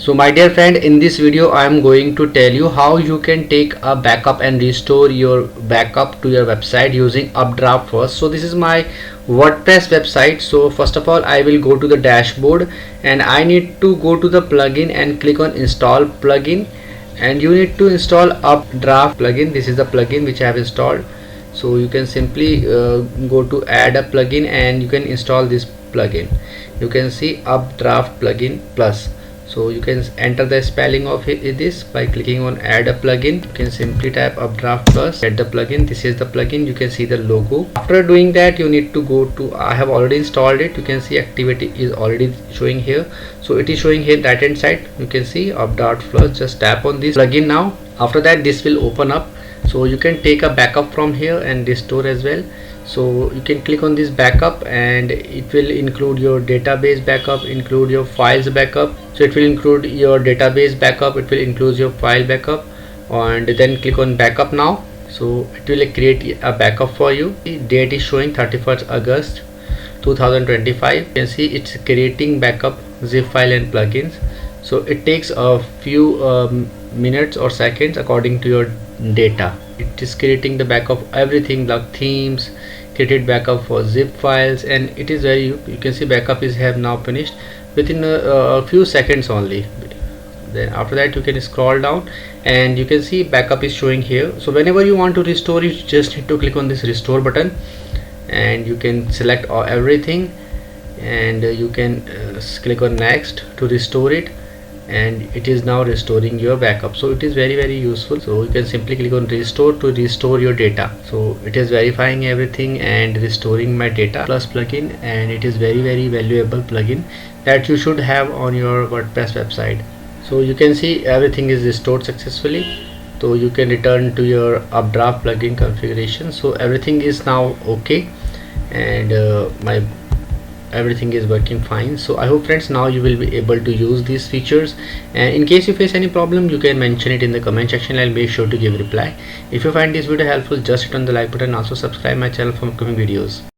So my dear friend, in this video I am going to tell you how you can take a backup and restore your backup to your website using UpdraftPlus. So this is my WordPress website. So first of all, I will go to the dashboard and I need to go to the plugin and click on install plugin, and you need to install Updraft plugin. This is the plugin which I have installed. So you can simply go to add a plugin and you can install this plugin. You can see Updraft plugin plus. So you can enter the spelling of this by clicking on add a plugin. You can simply type UpdraftPlus, get the plugin. This is the plugin. You can see the logo. After doing that, you need to go to, I have already installed it. You can see activity is already showing here. So it is showing here right hand side. You can see UpdraftPlus. Just tap on this plugin now. After that, this will open up. So you can take a backup from here and restore as well. So you can click on this backup and it will include your database backup, include your files backup. So it will include your database backup, it will include your file backup, and then click on backup now. So it will create a backup for you. The date is showing 31st August 2025. You can see it's creating backup, zip file and plugins. So it takes a few minutes or seconds according to your data. It is creating the backup, everything like themes, created backup for zip files, and it is very, you can see backup is have now finished within a few seconds only. Then after that you can scroll down and you can see backup is showing here. So whenever you want to restore, you just need to click on this restore button and you can select everything, and you can click on next to restore it, and it is now restoring your backup. So it is very useful. So you can simply click on restore to restore your data. So it is verifying everything and restoring my data plus plugin, and it is very valuable plugin that you should have on your WordPress website. So you can see everything is restored successfully. So you can return to your Updraft plugin configuration. So everything is now okay, and everything is working fine. So I hope friends, now you will be able to use these features, and in case you face any problem, you can mention it in the comment section. I'll make sure to give reply. If you find this video helpful, just hit on the like button, also subscribe my channel for upcoming videos.